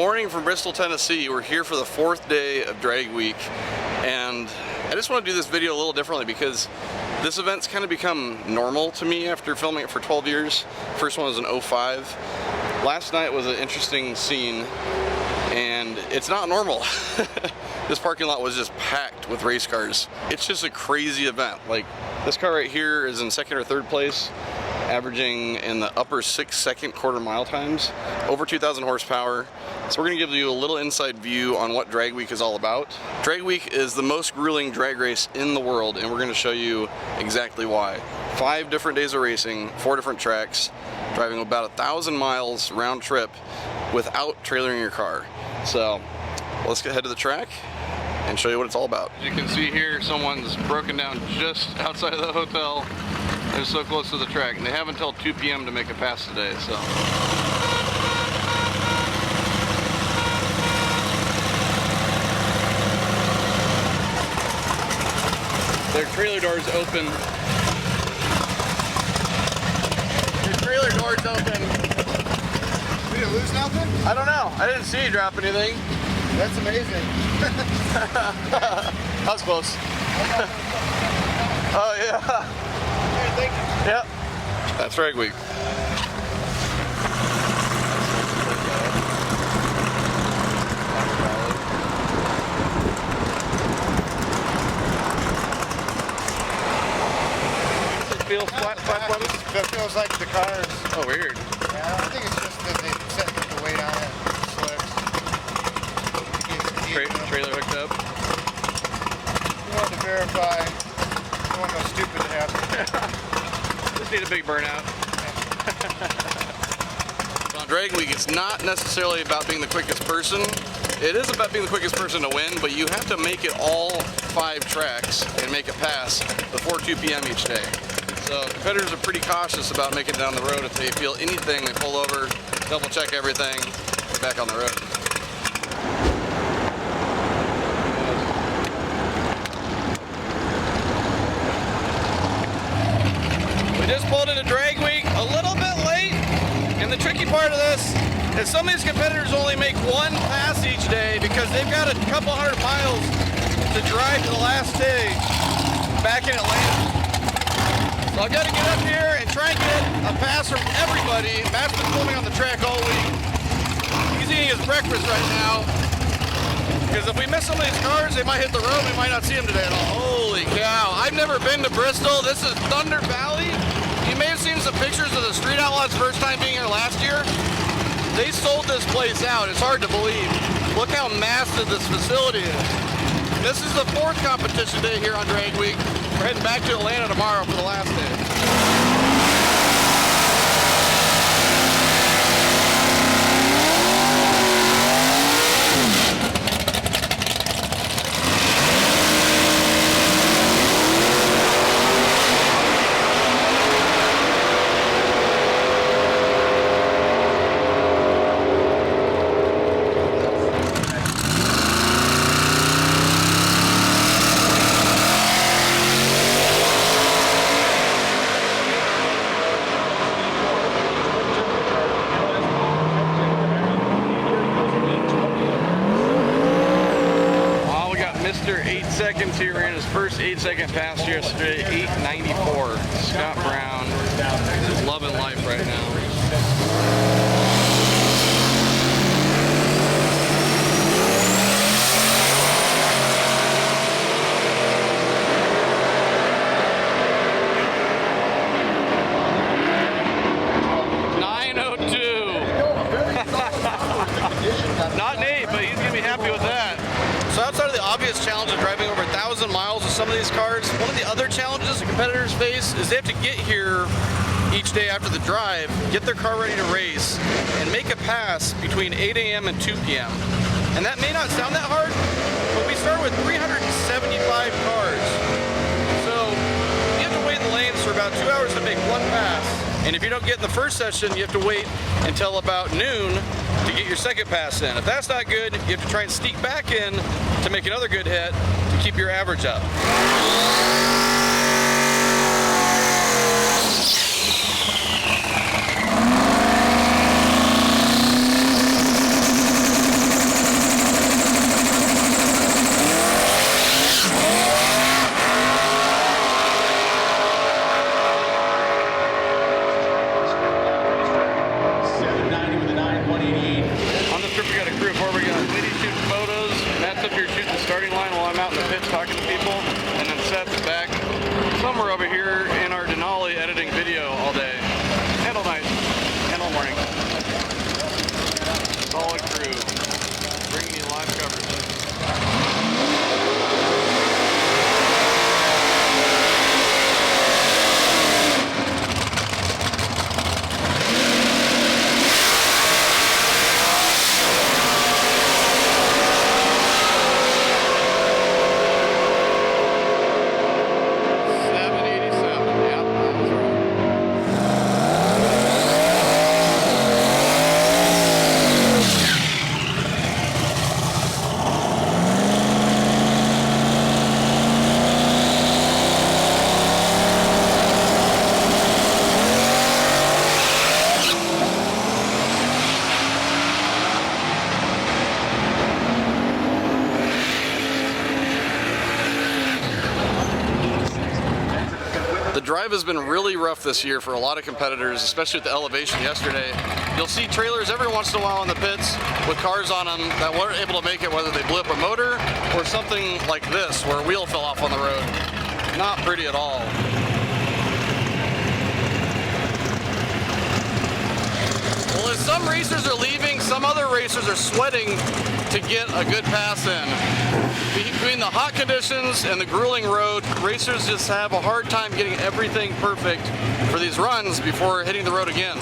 morning from Bristol, Tennessee. We're here for the 4th day of Drag Week, and I just want to do this video a little differently because this event's kind of become normal to me after filming it for 12 years. First one was in 05. Last night was an interesting scene, and it's not normal. This parking lot was just packed with race cars. It's just a crazy event. Like, this car right here is in 2nd or 3rd place, averaging in the upper 6-second quarter mile times, over 2,000 horsepower. So we're gonna give you a little inside view on what Drag Week is all about. Drag Week is the most grueling drag race in the world, and we're gonna show you exactly why. 5 different days of racing, 4 different tracks, driving about 1,000 miles round trip without trailering your car. So let's get head to the track and show you what it's all about. As you can see here, someone's broken down just outside of the hotel. They're so close to the track, and they have until 2 p.m. to make a pass today, so. Their trailer door's open. Their trailer door's open. We didn't lose nothing? I don't know. I didn't see you drop anything. That's amazing. That was close. Oh, yeah. Hey, thank you. Yep. That's Drag Week. Does it feel flat-footed? That feels like the cars. Oh, weird. Yeah, I think it's just that they set the weight on it. Slips. Trailer hooked up. You want to verify. I don't want no stupid to happen. Just need a big burnout. On Drag Week, it's not necessarily about being the quickest person. It is about being the quickest person to win, but you have to make it all 5 tracks and make it pass before 2 p.m. each day. So competitors are pretty cautious about making it down the road. If they feel anything, they pull over, double check everything, get back on the road. We just pulled into Drag Week a little bit late, and the tricky part of this is some of these competitors only make 1 pass each day because they've got a couple 100 miles to drive to the last day back in Atlanta. So I've got to get up here and try and get a pass from everybody. Matt's been filming on the track all week. He's eating his breakfast right now, because if we miss some of these cars, they might hit the road. We might not see them today at all. Holy cow. I've never been to Bristol. This is Thunder Valley. You may have seen some pictures of the Street Outlaws' first time being here last year. They sold this place out. It's hard to believe. Look how massive this facility is. This is the 4th competition day here on Drag Week. We're heading back to Atlanta tomorrow for the last day. Mr. 8 seconds here, ran his first 8-second pass yesterday, 8:94. Scott Brown is loving life right now. Not Nate, but he's gonna be happy with that. So outside of the obvious challenge of driving over 1,000 miles with some of these cars, one of the other challenges the competitors face is they have to get here each day after the drive, get their car ready to race, and make a pass between 8 a.m. and 2 p.m. And that may not sound that hard, but we start with 375 cars. So you have to wait in the lanes for about 2 hours to make 1 pass. And if you don't get in the first session, you have to wait until about noon to get your second pass in. If that's not good, you have to try and sneak back in to make another good hit to keep your average up. talking to people, and then Seth's back somewhere over here in our Denali editing video all day. And all night. And all morning. Solid crew. Bringing you live coverage. The drive has been really rough this year for a lot of competitors, especially with the elevation yesterday. You'll see trailers every once in a while in the pits with cars on them that weren't able to make it, whether they blew up a motor or something like this where a wheel fell off on the road. Not pretty at all. Well, as some racers are leaving, some other racers are sweating to get a good pass in. Between the hot conditions and the grueling road, racers just have a hard time getting everything perfect for these runs before hitting the road again.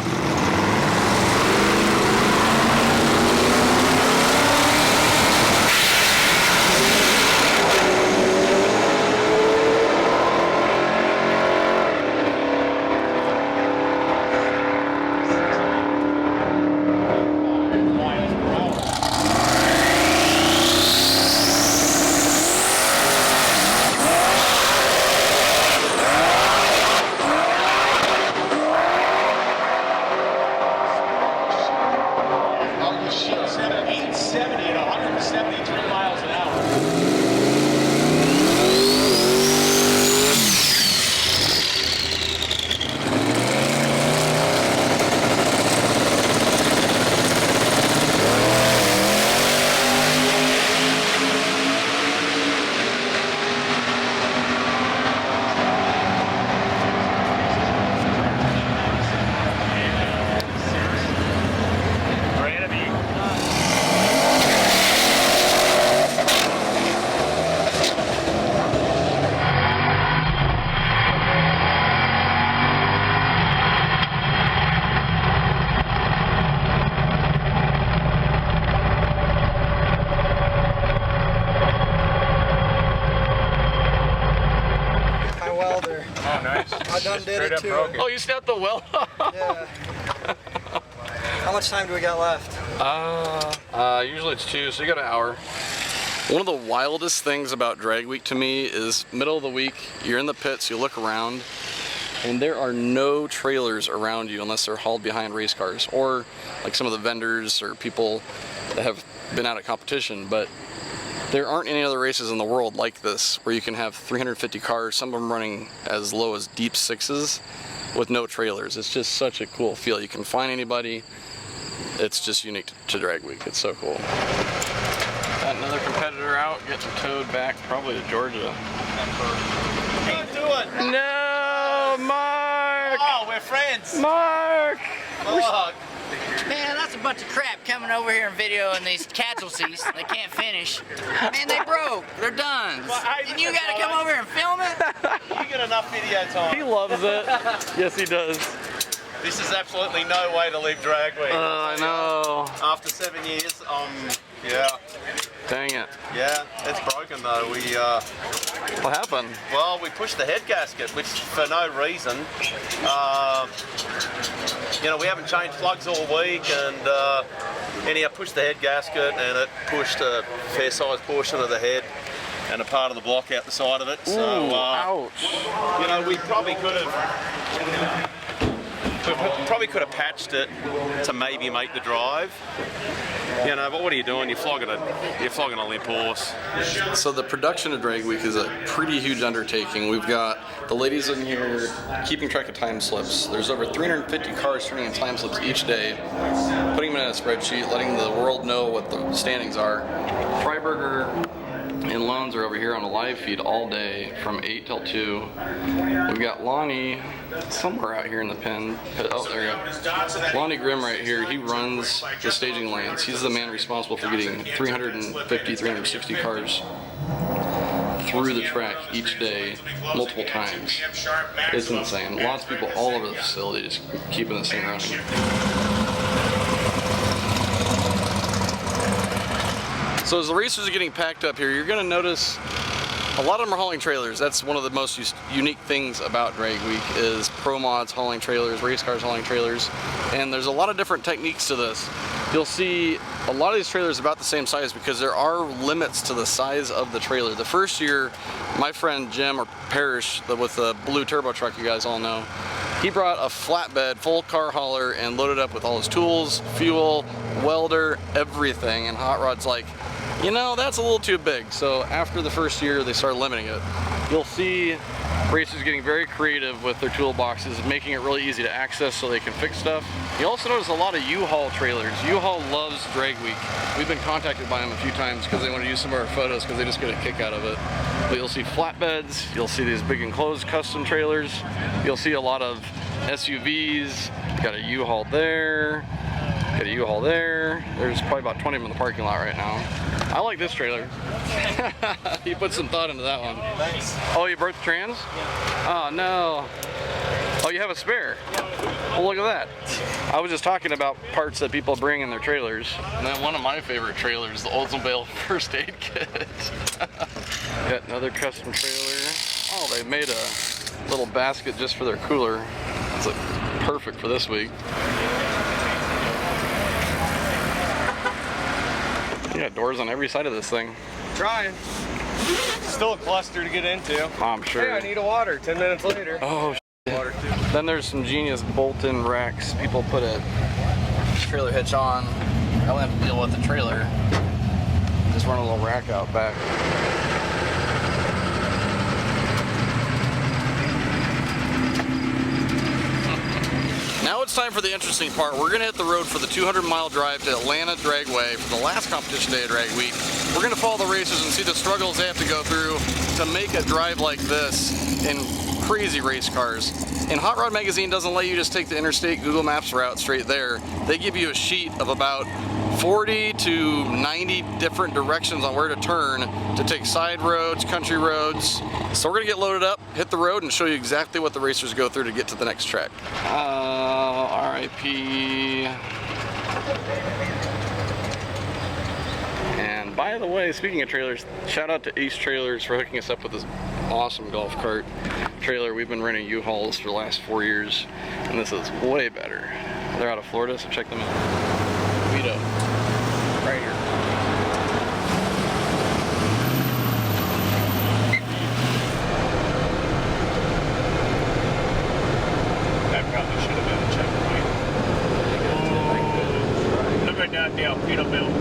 I done did it too. Oh, you snapped the weld? Yeah. How much time do we got left? Usually it's 2, so you got an hour. One of the wildest things about drag week to me is middle of the week, you're in the pits, you look around, and there are no trailers around you unless they're hauled behind race cars, or like some of the vendors or people that have been out at competition, but there aren't any other races in the world like this where you can have 350 cars, some of them running as low as deep 6s with no trailers. It's just such a cool feel. You can find anybody. It's just unique to drag week. It's so cool. Got another competitor out, getting towed back probably to Georgia. Can't do it. No, Mark! Oh, we're friends. Mark! Fuck. Man, that's a bunch of crap coming over here and videoing these casualties. They can't finish. Man, they broke. They're done. Well, And you gotta come over here and film it? You get enough video time. He loves it. Yes, he does. This is absolutely no way to leave drag week. I know. After 7 years, yeah. Dang it. Yeah, it's broken though. What happened? Well, we pushed the head gasket, which for no reason. You know, we haven't changed plugs all week, and anyhow, pushed the head gasket, and it pushed a fair-sized portion of the head and a part of the block out the side of it. Ooh, So, ouch. you know, we probably could have. We probably could have patched it to maybe make the drive, you know. But what are you doing? You're flogging a limp horse. So the production of Drag Week is a pretty huge undertaking. We've got the ladies in here keeping track of time slips. There's over 350 cars turning in time slips each day, putting them in a spreadsheet, letting the world know what the standings are. Freiberger and Loans are over here on a live feed all day from 8 till 2. We've got Lonnie somewhere out here in the pen. Oh, there you go. Lonnie Grimm right here. He runs the staging lanes. He's the man responsible for getting 350, 360 cars through the track each day, multiple times. It's insane. Lots of people all over the facility just keeping this thing running. So as the racers are getting packed up here, you're going to notice a lot of them are hauling trailers. That's one of the most unique things about Drag Week is pro mods hauling trailers, race cars hauling trailers, and there's a lot of different techniques to this. You'll see a lot of these trailers about the same size because there are limits to the size of the trailer. The first year, my friend Jim, or Parrish, with the blue turbo truck you guys all know, he brought a flatbed full car hauler and loaded up with all his tools, fuel, welder, everything, and Hot Rod's like, you know, that's a little too big. So after the first year, they started limiting it. You'll see racers getting very creative with their toolboxes, making it really easy to access so they can fix stuff. You also notice a lot of U-Haul trailers. U-Haul loves Drag Week. We've been contacted by them a few times because they want to use some of our photos because they just get a kick out of it. But you'll see flatbeds, you'll see these big enclosed custom trailers, you'll see a lot of SUVs, got a U-Haul there, got a U-Haul there. There's probably about 20 of them in the parking lot right now. I like this trailer. You put some thought into that one. Thanks. Oh, you broke the trans? Oh, no. Oh, you have a spare? Well, look at that. I was just talking about parts that people bring in their trailers. And then one of my favorite trailers, the Oldsmobile first aid kit. Got another custom trailer. Oh, they made a little basket just for their cooler. It's like perfect for this week. You got doors on every side of this thing. Trying. Still a cluster to get into. I'm sure. Hey, I need a water. 10 minutes later. Oh, Water too. then there's some genius bolt-in racks. People put a trailer hitch on. I don't have to deal with the trailer. Just run a little rack out back. Now it's time for the interesting part. We're gonna hit the road for the 200-mile drive to Atlanta Dragway for the last competition day of Drag Week. We're gonna follow the racers and see the struggles they have to go through to make a drive like this in crazy race cars. And Hot Rod Magazine doesn't let you just take the interstate Google Maps route straight there. They give you a sheet of about 40 to 90 different directions on where to turn to take side roads, country roads. So we're gonna get loaded up, hit the road, and show you exactly what the racers go through to get to the next track. RIP. And by the way, speaking of trailers, shout out to Ace Trailers for hooking us up with this awesome golf cart trailer. We've been renting U-Hauls for the last 4 years, and this is way better. They're out of Florida, so check them out. Vito, right here. That probably should have been a checkpoint. Look at that deal, Peterbilt.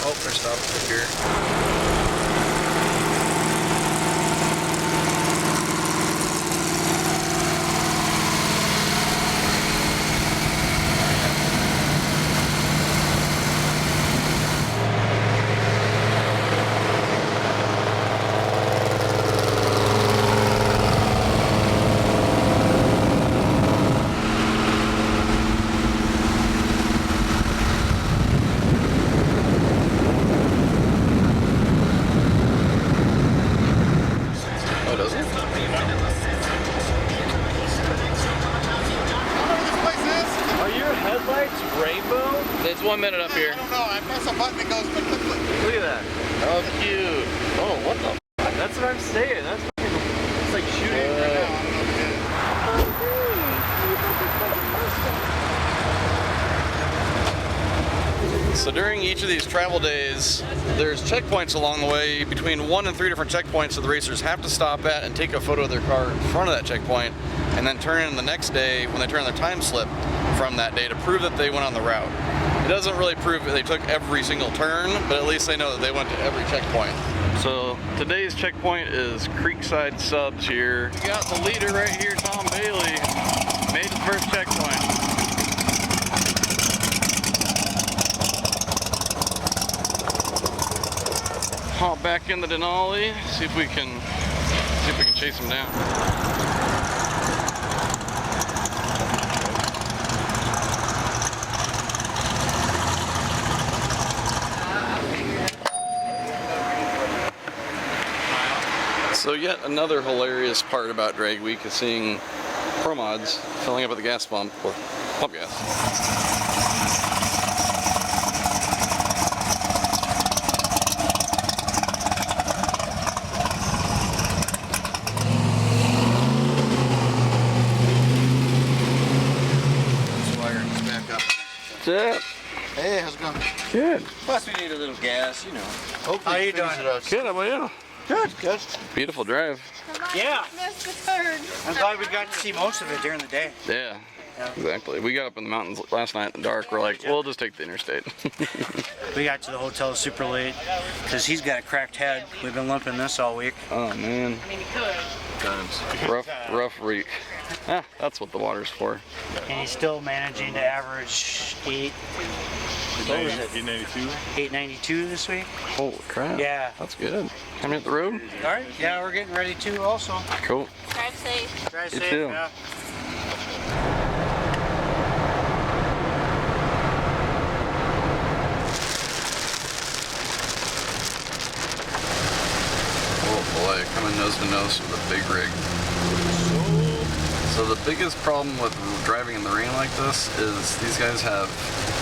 Oh, they're stopping here. It's 1 minute up here. I don't know. I press a button that goes click, click, click. Look at that. Oh, cute. Oh, what the? That's what I'm saying. That's fucking, it's like shooting. So during each each of these travel days, there's checkpoints along the way, between 1 and 3 different checkpoints that the racers have to stop at and take a photo of their car in front of that checkpoint, and then turn in the next day when they turn their time slip from that day to prove that they went on the route. It doesn't really prove that they took every single turn, but at least they know that they went to every checkpoint. So today's checkpoint is Creekside Subs here. We got the leader right here, Tom Bailey, made his first checkpoint. Hop back in the Denali, see if we can chase him down. So yet another hilarious part about Drag Week is seeing pro mods filling up at the gas pump with pump gas. What's up? Hey, how's it going? Good. Plus we need a little gas, you know. Hopefully How you doing? Good, how about you? Good, good. Beautiful drive. Yeah. I'm glad we got to see most of it during the day. Yeah, exactly. We got up in the mountains last night in the dark. We're like, we'll just take the interstate. We got to the hotel super late because he's got a cracked head. We've been limping this all week. Oh man. Rough week. Ah, that's what the water's for. And he's still managing to average 892 this week. Holy crap. Yeah. That's good. Coming up the road? All right. Yeah, we're getting ready to also. Cool. Drive safe. Drive You safe. too. Yeah. Oh boy, coming nose to nose with a big rig. So the biggest problem with driving in the rain like this is these guys have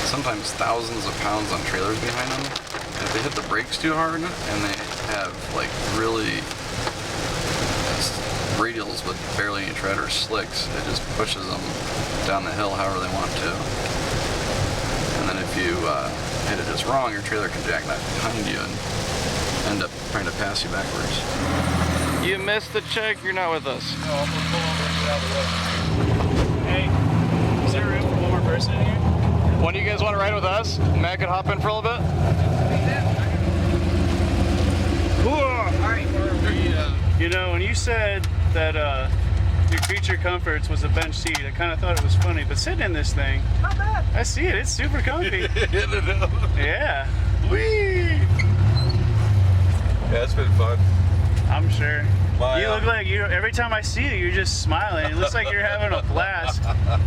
sometimes thousands of pounds on trailers behind them. And if they hit the brakes too hard and they have like really radials with barely any tread or slicks, it just pushes them down the hill however they want to. And then if you hit it just wrong, your trailer can jack back behind you and end up trying to pass you backwards. You missed the check, you're not with us. No, I'm gonna pull over and get out of the way. Hey, is there room for one more person in here? When do you guys want to ride with us? Matt could hop in for a little bit. Alright. You know, when you said that your creature comforts was a bench seat, I kind of thought it was funny, but sitting in this thing, Not bad. I see it. It's super comfy. Yeah. Whee! Yeah, it's been fun. I'm sure. My, You look like you. Every time I see you, you're just smiling. It looks like you're having a blast.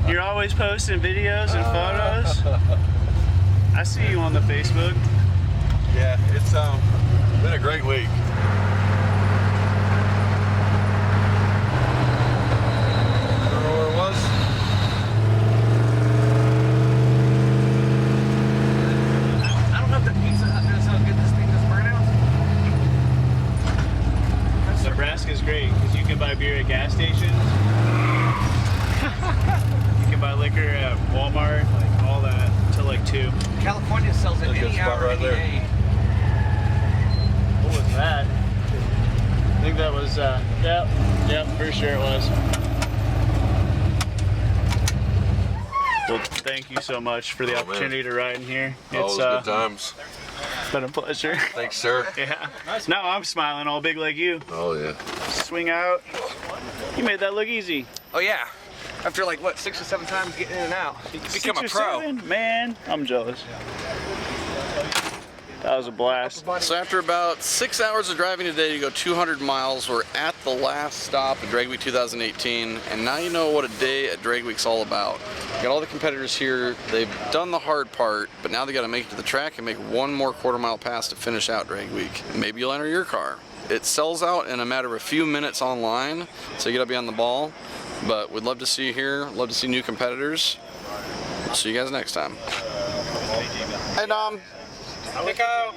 You're always posting videos and photos. I see you on the Facebook. Yeah, it's been a great week. I don't know where it was. I don't know if the Pizza Hut knows how good this thing does burnouts. Nebraska's great because you can buy beer at gas stations. You can buy liquor at Walmart, like all that, till like 2. California sells it That's a good any spot hour, right any there. day. What was that? I think that was, yep, for sure it was. Well, thank you so much for the opportunity to ride in here. Always good times. It's been a pleasure. Thanks, sir. Yeah. Now I'm smiling all big like you. Oh, yeah. Swing out. You made that look easy. Oh yeah. After like what, 6 or 7 times getting in and out, you become a 6 or pro. 7? Man, I'm jealous. That was a blast. So after about 6 hours of driving today to go 200 miles, we're at the last stop of Drag Week 2018, and now you know what a day at Drag Week's all about. Got all the competitors here, they've done the hard part, but now they gotta make it to the track and make one more quarter-mile pass to finish out Drag Week. Maybe you'll enter your car. It sells out in a matter of a few minutes online, so you gotta be on the ball, but we'd love to see you here, love to see new competitors. See you guys next time. Hey Dom. Nico.